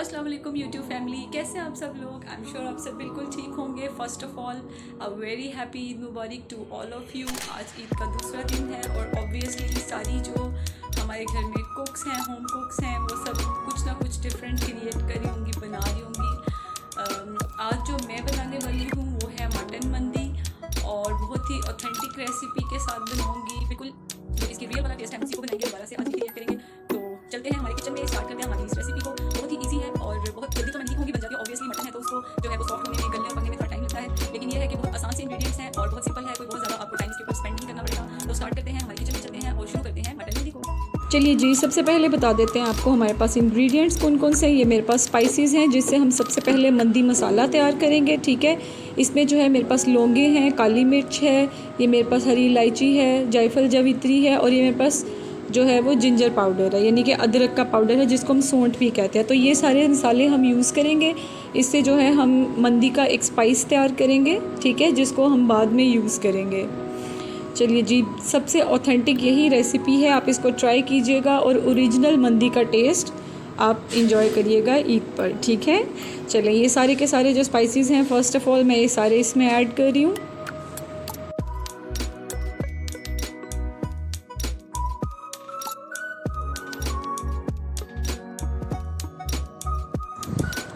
अस्सलाम वालेकुम YouTube family, कैसे हैं आप सब लोग। आई एम श्योर आप सब बिल्कुल ठीक होंगे। First of all a very happy Eid मुबारक टू ऑल ऑफ़ यू। आज ईद का दूसरा दिन है और ऑब्वियसली सारी जो हमारे घर में कुक्स हैं, होम कुक्स हैं, वो सब कुछ ना कुछ डिफरेंट क्रिएट कर रही होंगी, बना रही होंगी। आज जो मैं बनाने वाली हूँ वो है मटन मंदी और बहुत ही ऑथेंटिक रेसिपी के साथ बनाऊँगी। बिल्कुल जो इसकी रियल वाला टेस्ट है उसी को बनाएंगे, दोबारा से आज ही क्रिएट करेंगे। तो चलते हैं हमारे किचन में, स्टार्ट करते हैं हमारी इस रेसिपी को। बहुत ही इजी है और बहुत जल्दी तो मैं नहीं कहूँगी बन जाती है। ऑब्वियसली मटन है तो उसको जो है वो सॉफ्ट होने में, गलने और पकने में थोड़ा टाइम लगता है, लेकिन ये है कि बहुत आसान से इंग्रीडिएंट्स हैं और बहुत सिंपल है। कोई बहुत ज़्यादा आपको टाइम इसके ऊपर स्पेंड नहीं करना पड़ेगा। तो स्टार्ट करते हैं, हमारे किचन में चलते हैं और शुरू करते हैं मटन मंदी को। चलिए जी, सबसे पहले बता देते हैं आपको हमारे पास इंग्रेडिएंट्स कौन कौन से हैं। ये मेरे पास स्पाइसेस हैं जिससे हम सबसे पहले मंदी मसाला तैयार करेंगे। ठीक है, इसमें जो है मेरे पास लौंगे हैं, काली मिर्च है, ये मेरे पास हरी इलायची है, जायफल जावित्री है और ये मेरे पास जो है वो जिंजर पाउडर है, यानी कि अदरक का पाउडर है जिसको हम सौंठ भी कहते हैं। तो ये सारे मसाले हम यूज़ करेंगे। इससे जो है हम मंदी का एक स्पाइस तैयार करेंगे, ठीक है, जिसको हम बाद में यूज़ करेंगे। चलिए जी, सबसे ऑथेंटिक यही रेसिपी है, आप इसको ट्राई कीजिएगा और ओरिजिनल मंदी का टेस्ट आप इंजॉय करिएगा ईद पर। ठीक है, चलिए ये सारे के सारे जो स्पाइसेस हैं, फ़र्स्ट ऑफ़ ऑल मैं ये सारे इसमें ऐड कर रही हूँ।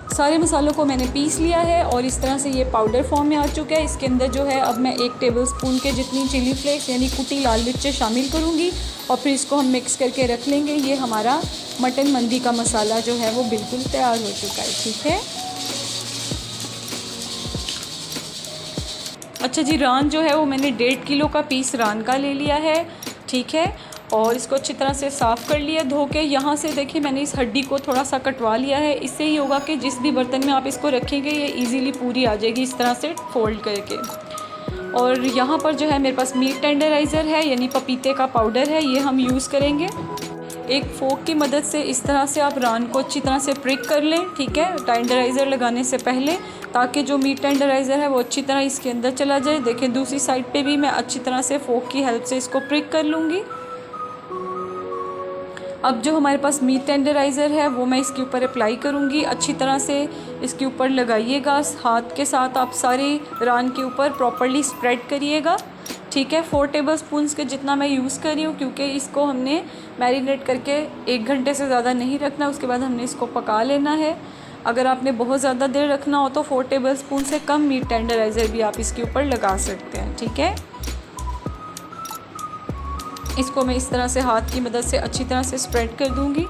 सारे मसालों को मैंने पीस लिया है और इस तरह से ये पाउडर फॉर्म में आ चुका है। इसके अंदर जो है अब मैं 1 टेबलस्पून के जितनी चिली फ्लेक्स यानी कुटी लाल मिर्चें शामिल करूँगी और फिर इसको हम मिक्स करके रख लेंगे। ये हमारा मटन मंदी का मसाला जो है वो बिल्कुल तैयार हो चुका है। ठीक है, अच्छा जी, रान जो है वो मैंने 1.5 किलो का पीस रान का ले लिया है। ठीक है, और इसको अच्छी तरह से साफ़ कर लिया धो के। यहाँ से देखिए मैंने इस हड्डी को थोड़ा सा कटवा लिया है। इससे ही होगा कि जिस भी बर्तन में आप इसको रखेंगे ये इजीली पूरी आ जाएगी इस तरह से फोल्ड करके। और यहाँ पर जो है मेरे पास मीट टेंडराइज़र है, यानी पपीते का पाउडर है, ये हम यूज़ करेंगे। एक फोक की मदद से इस तरह से आप रान को अच्छी तरह से प्रिक कर लें, ठीक है, टेंडराइज़र लगाने से पहले, ताकि जो मीट टेंडराइज़र है वो अच्छी तरह इसके अंदर चला जाए। देखें दूसरी साइड पे भी मैं अच्छी तरह से फोक की हेल्प से इसको प्रिक कर लूँगी। अब जो हमारे पास मीट टेंडराइज़र है वो मैं इसके ऊपर अप्लाई करूँगी। अच्छी तरह से इसके ऊपर लगाइएगा, हाथ के साथ आप सारे रान के ऊपर प्रॉपर्ली स्प्रेड करिएगा। ठीक है, 4 टेबलस्पून के जितना मैं यूज़ कर रही हूँ, क्योंकि इसको हमने मैरिनेट करके 1 घंटे से ज़्यादा नहीं रखना, उसके बाद हमने इसको पका लेना है। अगर आपने बहुत ज़्यादा देर रखना हो तो 4 टेबलस्पून से कम मीट टेंडराइज़र भी आप इसके ऊपर लगा सकते हैं। ठीक है, इसको मैं इस तरह से हाथ की मदद से अच्छी तरह से स्प्रेड कर दूंगी।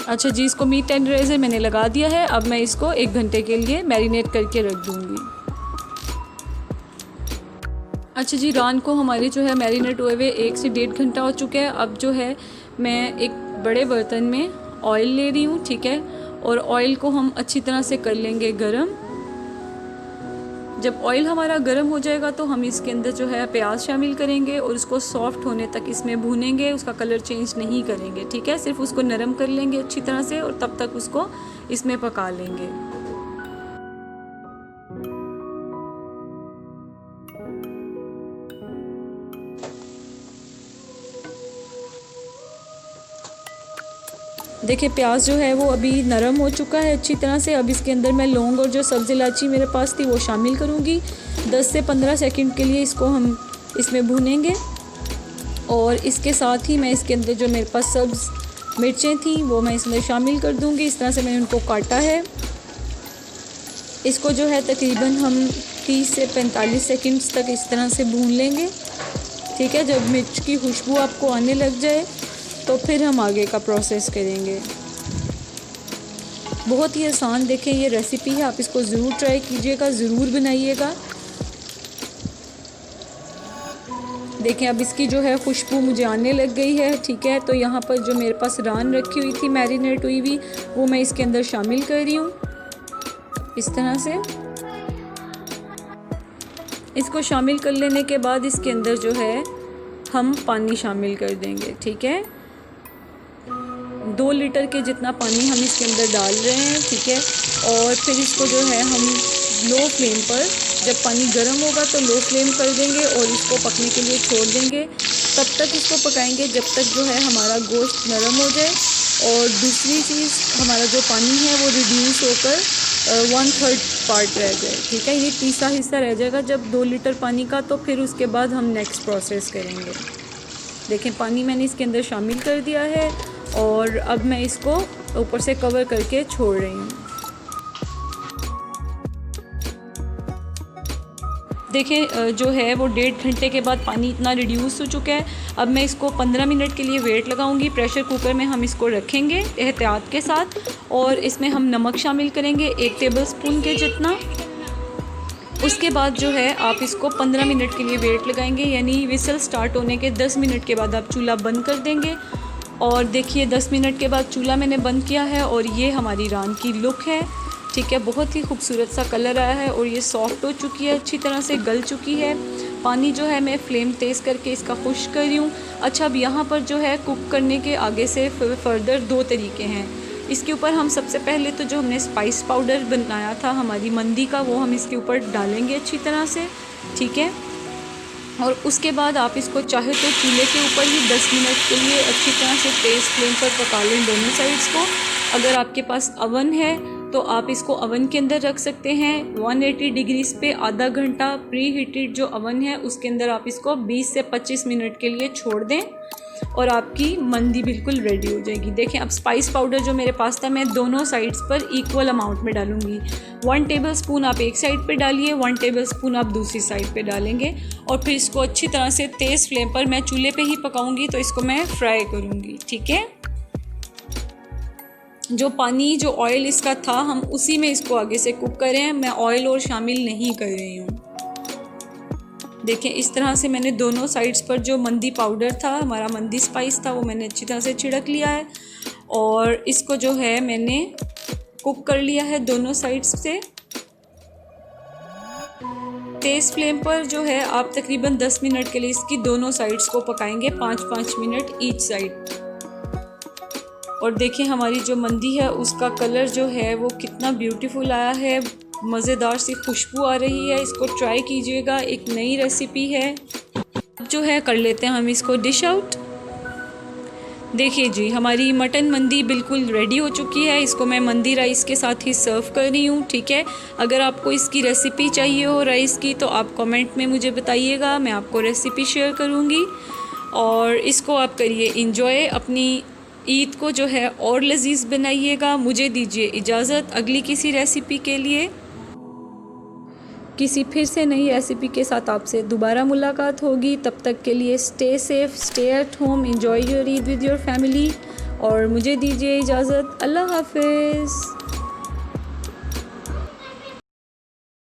अच्छा जी, इसको मीट टेंडराइज़र मैंने लगा दिया है। अब मैं इसको 1 घंटे के लिए मैरिनेट करके रख दूंगी। अच्छा जी, रान को हमारे जो है मैरिनेट हुए हुए 1 से 1.5 घंटा हो चुका है। अब जो है मैं एक बड़े बर्तन में ऑयल ले रही हूँ, ठीक है, और ऑयल को हम अच्छी तरह से कर लेंगे गरम। जब ऑयल हमारा गरम हो जाएगा तो हम इसके अंदर जो है प्याज शामिल करेंगे और उसको सॉफ्ट होने तक इसमें भूनेंगे, उसका कलर चेंज नहीं करेंगे। ठीक है, सिर्फ उसको नरम कर लेंगे अच्छी तरह से और तब तक उसको इसमें पका लेंगे। देखिए प्याज जो है वो अभी नरम हो चुका है अच्छी तरह से। अब इसके अंदर मैं लौंग और जो सब्ज़ इलायची मेरे पास थी वो शामिल करूँगी। 10 से 15 सेकंड के लिए इसको हम इसमें भूनेंगे और इसके साथ ही मैं इसके अंदर जो मेरे पास सब्ज़ मिर्चें थी वो मैं इसमें शामिल कर दूँगी। इस तरह से मैंने उनको काटा है। इसको जो है तकरीबन हम 30 से 45 सेकंड्स तक इस तरह से भून लेंगे। ठीक है, जब मिर्च की खुशबू आपको आने लग जाए तो फिर हम आगे का प्रोसेस करेंगे। बहुत ही आसान देखें ये रेसिपी है, आप इसको ज़रूर ट्राई कीजिएगा, ज़रूर बनाइएगा। देखें अब इसकी जो है खुशबू मुझे आने लग गई है। ठीक है, तो यहाँ पर जो मेरे पास रान रखी हुई थी मैरिनेट हुई हुई वो मैं इसके अंदर शामिल कर रही हूँ इस तरह से। इसको शामिल कर लेने के बाद इसके अंदर जो है हम पानी शामिल कर देंगे। ठीक है, 2 लीटर के जितना पानी हम इसके अंदर डाल रहे हैं, ठीक है। और फिर इसको जो है हम लो फ्लेम पर, जब पानी गर्म होगा तो लो फ्लेम कर देंगे और इसको पकने के लिए छोड़ देंगे। तब तक इसको पकाएंगे जब तक जो है हमारा गोश्त नरम हो जाए। और दूसरी चीज़, हमारा जो पानी है वो रिड्यूस होकर 1/3 पार्ट रह जाए, ठीक है। ये तीसरा हिस्सा रह जाएगा जब 2 लीटर पानी का। तो फिर उसके बाद हम नेक्स्ट प्रोसेस करेंगे। देखें, पानी मैंने इसके अंदर शामिल कर दिया है और अब मैं इसको ऊपर से कवर करके छोड़ रही हूँ। देखें, जो है वो 1.5 घंटे के बाद पानी इतना रिड्यूस हो चुका है। अब मैं इसको 15 मिनट के लिए वेट लगाऊंगी। प्रेशर कुकर में हम इसको रखेंगे एहतियात के साथ और इसमें हम नमक शामिल करेंगे 1 टेबलस्पून के जितना। उसके बाद जो है आप इसको 15 मिनट के लिए वेट लगाएंगे, यानी विसल स्टार्ट होने के 10 मिनट के बाद आप चूल्हा बंद कर देंगे। और देखिए 10 मिनट के बाद चूल्हा मैंने बंद किया है और ये हमारी रान की लुक है, ठीक है। बहुत ही खूबसूरत सा कलर आया है और ये सॉफ्ट हो चुकी है, अच्छी तरह से गल चुकी है। पानी जो है मैं फ्लेम तेज़ करके इसका खुश्क कर रही हूँ। अच्छा, अब यहाँ पर जो है कुक करने के आगे से फर्दर 2 तरीके हैं। इसके ऊपर हम सबसे पहले तो जो हमने स्पाइस पाउडर बनाया था हमारी मंदी का, वो हम इसके ऊपर डालेंगे अच्छी तरह से, ठीक है। और उसके बाद आप इसको चाहे तो चूल्हे के ऊपर ही 10 मिनट के लिए अच्छी तरह से तेज़ फ्लेम पर पका लें दोनों साइड्स को। अगर आपके पास अवन है तो आप इसको अवन के अंदर रख सकते हैं 180 डिग्रीज़ पे आधा घंटा। प्री हीटेड जो अवन है उसके अंदर आप इसको 20 से 25 मिनट के लिए छोड़ दें और आपकी मंदी बिल्कुल रेडी हो जाएगी। देखें, अब स्पाइस पाउडर जो मेरे पास था मैं दोनों साइड्स पर इक्वल अमाउंट में डालूंगी। 1 टेबलस्पून आप एक साइड पे डालिए, 1 टेबलस्पून आप दूसरी साइड पे डालेंगे और फिर इसको अच्छी तरह से तेज़ फ्लेम पर, मैं चूल्हे पे ही पकाऊंगी तो इसको मैं फ्राई करूँगी, ठीक है। जो पानी, जो ऑयल इसका था, हम उसी में इसको आगे से कुक कर रहे हैं, मैं ऑयल और शामिल नहीं कर रही हूँ। देखें, इस तरह से मैंने दोनों साइड्स पर जो मंदी पाउडर था, हमारा मंदी स्पाइस था, वो मैंने अच्छी तरह से छिड़क लिया है और इसको जो है मैंने कुक कर लिया है दोनों साइड्स से। तेज़ फ्लेम पर जो है आप तकरीबन 10 मिनट के लिए इसकी दोनों साइड्स को पकाएंगे, 5-5 मिनट ईच साइड। और देखिए हमारी जो मंदी है उसका कलर जो है वो कितना ब्यूटीफुल आया है, मज़ेदार सी खुशबू आ रही है। इसको ट्राई कीजिएगा, एक नई रेसिपी है। अब जो है कर लेते हैं हम इसको डिश आउट। देखिए जी, हमारी मटन मंदी बिल्कुल रेडी हो चुकी है। इसको मैं मंदी राइस के साथ ही सर्व कर रही हूँ, ठीक है। अगर आपको इसकी रेसिपी चाहिए हो राइस की तो आप कमेंट में मुझे बताइएगा, मैं आपको रेसिपी शेयर करूँगी। और इसको आप करिए इंजॉय, अपनी ईद को जो है और लजीज बनाइएगा। मुझे दीजिए इजाज़त, अगली किसी रेसिपी के लिए, किसी फिर से नई रेसिपी के साथ आपसे दोबारा मुलाकात होगी। तब तक के लिए stay safe, stay at home, enjoy your Eid with your family और मुझे दीजिए इजाज़त। अल्लाह हाफिज़।